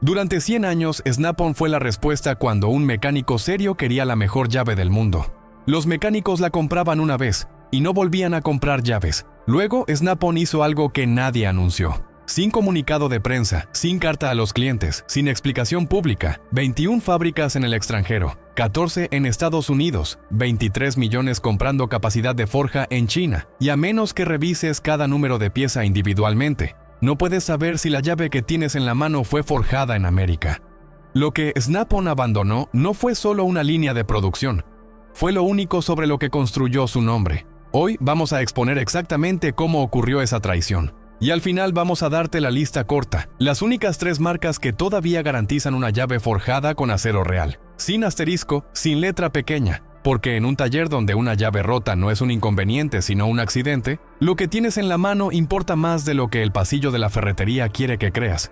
Durante 100 años, Snap-on fue la respuesta cuando un mecánico serio quería la mejor llave del mundo. Los mecánicos la compraban una vez y no volvían a comprar llaves. Luego, Snap-on hizo algo que nadie anunció. Sin comunicado de prensa, sin carta a los clientes, sin explicación pública, 21 fábricas en el extranjero, 14 en Estados Unidos, 23 millones comprando capacidad de forja en China, y a menos que revises cada número de pieza individualmente, no puedes saber si la llave que tienes en la mano fue forjada en América. Lo que Snap-on abandonó no fue solo una línea de producción, fue lo único sobre lo que construyó su nombre. Hoy vamos a exponer exactamente cómo ocurrió esa traición. Y al final vamos a darte la lista corta, las únicas 3 marcas que todavía garantizan una llave forjada con acero real, sin asterisco, sin letra pequeña, porque en un taller donde una llave rota no es un inconveniente sino un accidente, lo que tienes en la mano importa más de lo que el pasillo de la ferretería quiere que creas.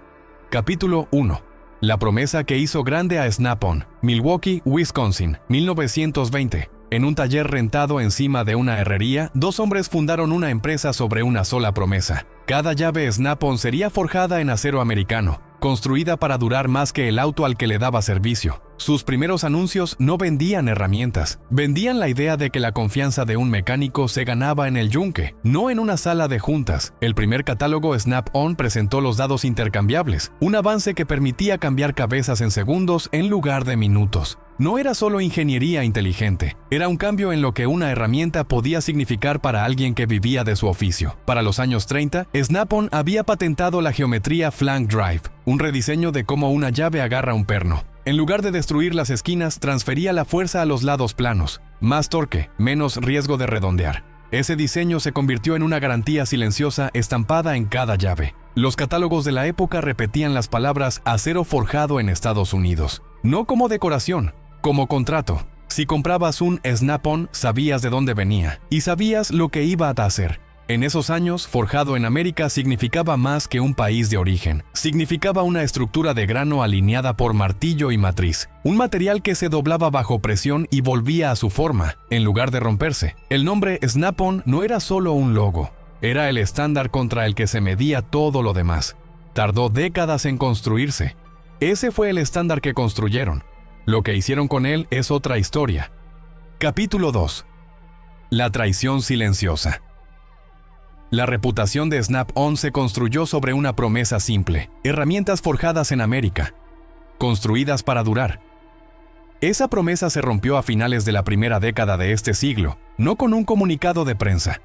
Capítulo 1. La promesa que hizo grande a Snap-on, Milwaukee, Wisconsin, 1920. En un taller rentado encima de una herrería, 2 hombres fundaron una empresa sobre una sola promesa. Cada llave Snap-on sería forjada en acero americano, construida para durar más que el auto al que le daba servicio. Sus primeros anuncios no vendían herramientas, vendían la idea de que la confianza de un mecánico se ganaba en el yunque, no en una sala de juntas. El primer catálogo Snap-on presentó los dados intercambiables, un avance que permitía cambiar cabezas en segundos en lugar de minutos. No era solo ingeniería inteligente, era un cambio en lo que una herramienta podía significar para alguien que vivía de su oficio. Para los años 30, Snap-on había patentado la geometría flank drive, un rediseño de cómo una llave agarra un perno. En lugar de destruir las esquinas, transfería la fuerza a los lados planos. Más torque, menos riesgo de redondear. Ese diseño se convirtió en una garantía silenciosa estampada en cada llave. Los catálogos de la época repetían las palabras acero forjado en Estados Unidos. No como decoración, como contrato. Si comprabas un Snap-on, sabías de dónde venía y sabías lo que iba a hacer. En esos años, forjado en América significaba más que un país de origen. Significaba una estructura de grano alineada por martillo y matriz. Un material que se doblaba bajo presión y volvía a su forma, en lugar de romperse. El nombre Snap-on no era solo un logo. Era el estándar contra el que se medía todo lo demás. Tardó décadas en construirse. Ese fue el estándar que construyeron. Lo que hicieron con él es otra historia. Capítulo 2. La traición silenciosa. La reputación de Snap-on se construyó sobre una promesa simple: herramientas forjadas en América, construidas para durar. Esa promesa se rompió a finales de la primera década de este siglo, no con un comunicado de prensa,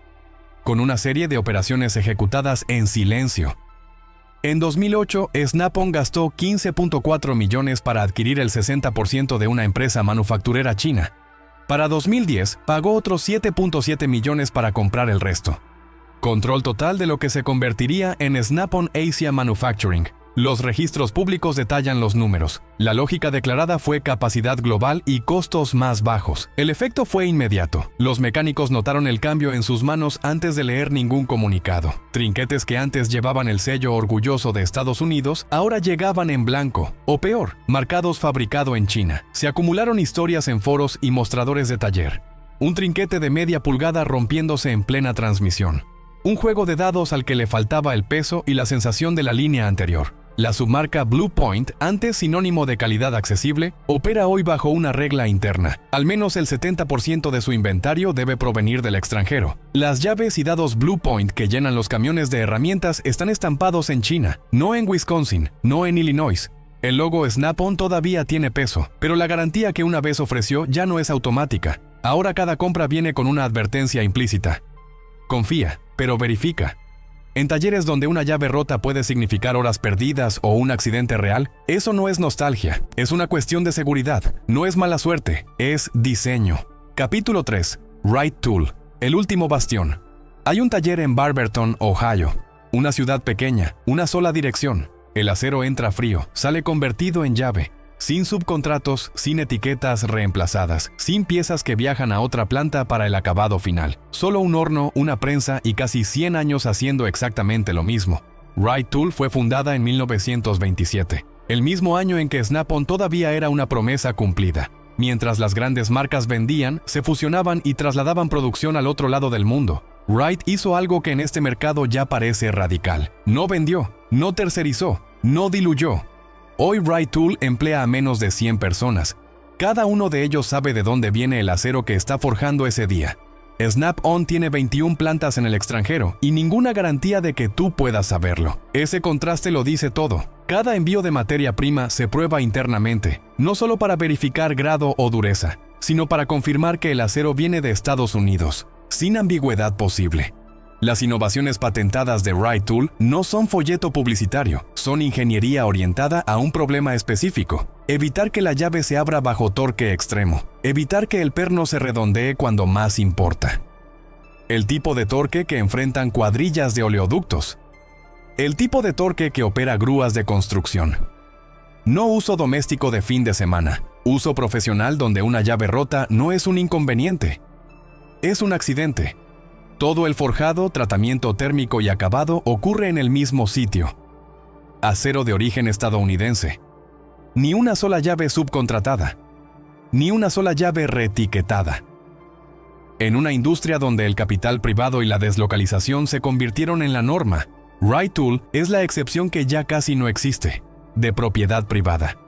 con una serie de operaciones ejecutadas en silencio. En 2008, Snap-on gastó $15.4 millones para adquirir el 60% de una empresa manufacturera china. Para 2010, pagó otros $7.7 millones para comprar el resto. Control total de lo que se convertiría en Snap-on Asia Manufacturing. Los registros públicos detallan los números. La lógica declarada fue capacidad global y costos más bajos. El efecto fue inmediato. Los mecánicos notaron el cambio en sus manos antes de leer ningún comunicado. Trinquetes que antes llevaban el sello orgulloso de Estados Unidos, ahora llegaban en blanco, o peor, marcados fabricado en China. Se acumularon historias en foros y mostradores de taller. Un trinquete de media pulgada rompiéndose en plena transmisión. Un juego de dados al que le faltaba el peso y la sensación de la línea anterior. La submarca Blue Point, antes sinónimo de calidad accesible, opera hoy bajo una regla interna. Al menos el 70% de su inventario debe provenir del extranjero. Las llaves y dados Blue Point que llenan los camiones de herramientas están estampados en China, no en Wisconsin, no en Illinois. El logo Snap-on todavía tiene peso, pero la garantía que una vez ofreció ya no es automática. Ahora cada compra viene con una advertencia implícita. Confía, pero verifica. En talleres donde una llave rota puede significar horas perdidas o un accidente real, eso no es nostalgia, es una cuestión de seguridad, no es mala suerte, es diseño. Capítulo 3. Wright Tool, el último bastión. Hay un taller en Barberton, Ohio, una ciudad pequeña, una sola dirección. El acero entra frío, sale convertido en llave. Sin subcontratos, sin etiquetas reemplazadas, sin piezas que viajan a otra planta para el acabado final. Solo un horno, una prensa y casi 100 años haciendo exactamente lo mismo. Wright Tool fue fundada en 1927, el mismo año en que Snap-on todavía era una promesa cumplida. Mientras las grandes marcas vendían, se fusionaban y trasladaban producción al otro lado del mundo. Wright hizo algo que en este mercado ya parece radical. No vendió, no tercerizó, no diluyó. Hoy Wright Tool emplea a menos de 100 personas. Cada uno de ellos sabe de dónde viene el acero que está forjando ese día. Snap-on tiene 21 plantas en el extranjero y ninguna garantía de que tú puedas saberlo. Ese contraste lo dice todo. Cada envío de materia prima se prueba internamente, no solo para verificar grado o dureza, sino para confirmar que el acero viene de Estados Unidos, sin ambigüedad posible. Las innovaciones patentadas de Wright Tool no son folleto publicitario, son ingeniería orientada a un problema específico. Evitar que la llave se abra bajo torque extremo. Evitar que el perno se redondee cuando más importa. El tipo de torque que enfrentan cuadrillas de oleoductos. El tipo de torque que opera grúas de construcción. No uso doméstico de fin de semana. Uso profesional donde una llave rota no es un inconveniente. Es un accidente. Todo el forjado, tratamiento térmico y acabado ocurre en el mismo sitio. Acero de origen estadounidense. Ni una sola llave subcontratada. Ni una sola llave reetiquetada. En una industria donde el capital privado y la deslocalización se convirtieron en la norma, Wright Tool es la excepción que ya casi no existe, de propiedad privada.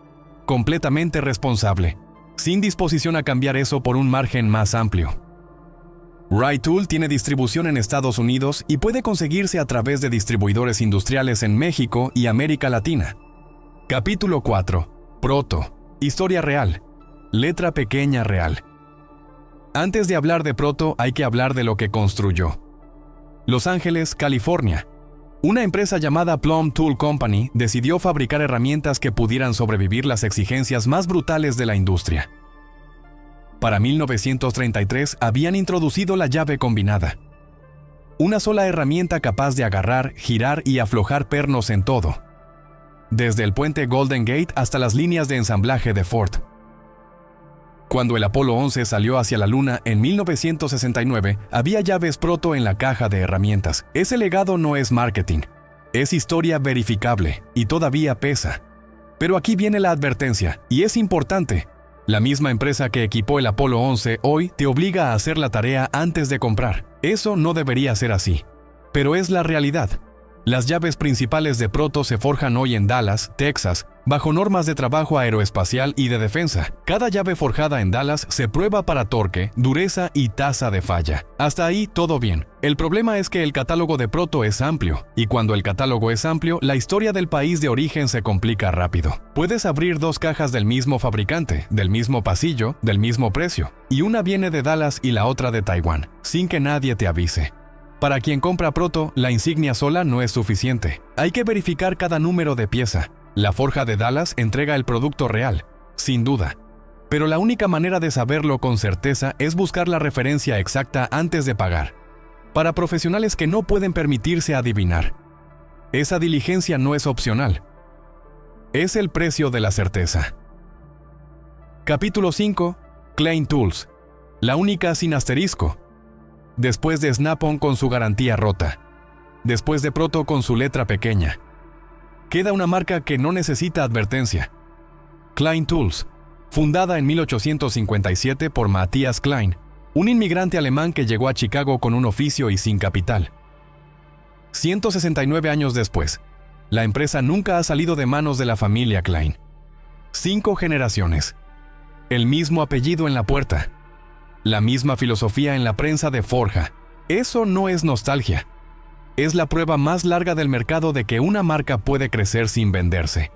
Completamente responsable, sin disposición a cambiar eso por un margen más amplio. Wright Tool tiene distribución en Estados Unidos y puede conseguirse a través de distribuidores industriales en México y América Latina. Capítulo 4. Proto. Historia real. Letra pequeña real. Antes de hablar de Proto, hay que hablar de lo que construyó. Los Ángeles, California. Una empresa llamada Plum Tool Company decidió fabricar herramientas que pudieran sobrevivir las exigencias más brutales de la industria. Para 1933 habían introducido la llave combinada. Una sola herramienta capaz de agarrar, girar y aflojar pernos en todo. Desde el puente Golden Gate hasta las líneas de ensamblaje de Ford. Cuando el Apolo 11 salió hacia la Luna en 1969, había llaves Proto en la caja de herramientas. Ese legado no es marketing. Es historia verificable y todavía pesa. Pero aquí viene la advertencia, y es importante. La misma empresa que equipó el Apolo 11 hoy te obliga a hacer la tarea antes de comprar. Eso no debería ser así. Pero es la realidad. Las llaves principales de Proto se forjan hoy en Dallas, Texas, bajo normas de trabajo aeroespacial y de defensa. Cada llave forjada en Dallas se prueba para torque, dureza y tasa de falla. Hasta ahí todo bien. El problema es que el catálogo de Proto es amplio, y cuando el catálogo es amplio, la historia del país de origen se complica rápido. Puedes abrir dos cajas del mismo fabricante, del mismo pasillo, del mismo precio, y una viene de Dallas y la otra de Taiwán, sin que nadie te avise. Para quien compra Proto, la insignia sola no es suficiente. Hay que verificar cada número de pieza. La forja de Dallas entrega el producto real, sin duda. Pero la única manera de saberlo con certeza es buscar la referencia exacta antes de pagar. Para profesionales que no pueden permitirse adivinar. Esa diligencia no es opcional. Es el precio de la certeza. Capítulo 5. Klein Tools. La única sin asterisco. Después de Snap-on con su garantía rota. Después de Proto con su letra pequeña. Queda una marca que no necesita advertencia. Klein Tools, fundada en 1857 por Matthias Klein, un inmigrante alemán que llegó a Chicago con un oficio y sin capital. 169 años después, la empresa nunca ha salido de manos de la familia Klein. 5 generaciones. El mismo apellido en la puerta. La misma filosofía en la prensa de forja. Eso no es nostalgia. Es la prueba más larga del mercado de que una marca puede crecer sin venderse.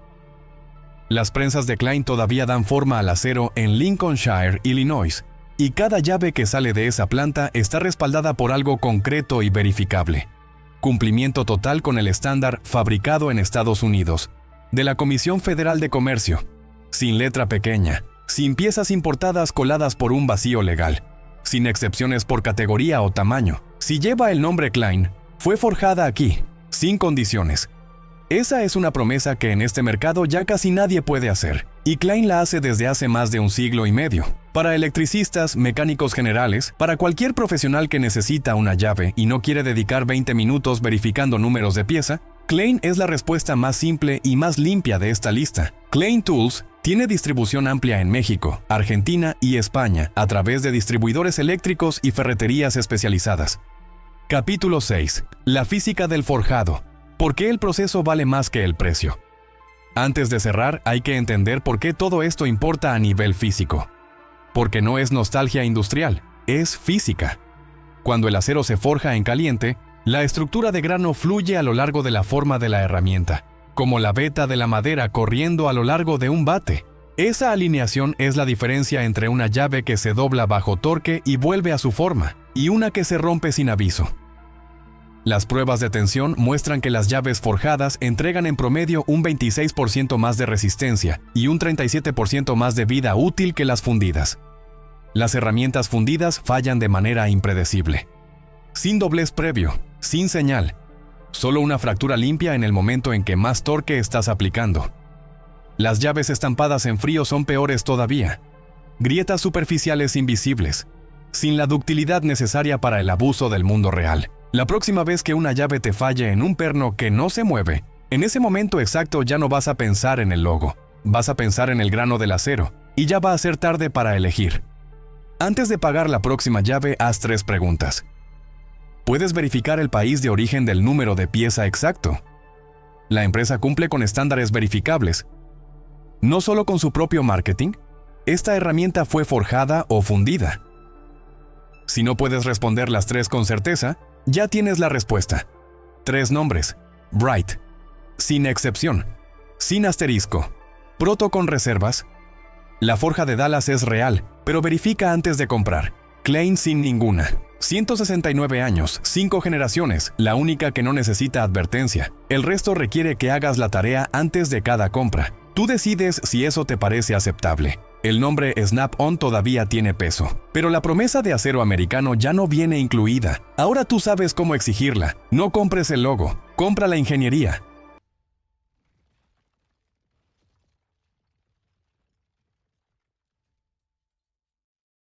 Las prensas de Klein todavía dan forma al acero en Lincolnshire, Illinois, y cada llave que sale de esa planta está respaldada por algo concreto y verificable. Cumplimiento total con el estándar fabricado en Estados Unidos, de la Comisión Federal de Comercio, sin letra pequeña, sin piezas importadas coladas por un vacío legal, sin excepciones por categoría o tamaño. Si lleva el nombre Klein, fue forjada aquí, sin condiciones. Esa es una promesa que en este mercado ya casi nadie puede hacer, y Klein la hace desde hace más de un siglo y medio. Para electricistas, mecánicos generales, para cualquier profesional que necesita una llave y no quiere dedicar 20 minutos verificando números de pieza, Klein es la respuesta más simple y más limpia de esta lista. Klein Tools tiene distribución amplia en México, Argentina y España a través de distribuidores eléctricos y ferreterías especializadas. Capítulo 6. La física del forjado. ¿Por qué el proceso vale más que el precio? Antes de cerrar, hay que entender por qué todo esto importa a nivel físico. Porque no es nostalgia industrial, es física. Cuando el acero se forja en caliente, la estructura de grano fluye a lo largo de la forma de la herramienta, como la veta de la madera corriendo a lo largo de un bate. Esa alineación es la diferencia entre una llave que se dobla bajo torque y vuelve a su forma, y una que se rompe sin aviso. Las pruebas de tensión muestran que las llaves forjadas entregan en promedio un 26% más de resistencia y un 37% más de vida útil que las fundidas. Las herramientas fundidas fallan de manera impredecible. Sin doblez previo, sin señal, solo una fractura limpia en el momento en que más torque estás aplicando. Las llaves estampadas en frío son peores todavía. Grietas superficiales invisibles, sin la ductilidad necesaria para el abuso del mundo real. La próxima vez que una llave te falle en un perno que no se mueve, en ese momento exacto ya no vas a pensar en el logo, vas a pensar en el grano del acero, y ya va a ser tarde para elegir. Antes de pagar la próxima llave, haz 3 preguntas. ¿Puedes verificar el país de origen del número de pieza exacto? ¿La empresa cumple con estándares verificables? No solo con su propio marketing, esta herramienta fue forjada o fundida. Si no puedes responder las 3 con certeza, ya tienes la respuesta. 3 nombres. Bright. Sin excepción. Sin asterisco. Proto con reservas. La forja de Dallas es real, pero verifica antes de comprar. Klein sin ninguna. 169 años, 5 generaciones, la única que no necesita advertencia. El resto requiere que hagas la tarea antes de cada compra. Tú decides si eso te parece aceptable. El nombre Snap-on todavía tiene peso, pero la promesa de acero americano ya no viene incluida. Ahora tú sabes cómo exigirla. No compres el logo, compra la ingeniería.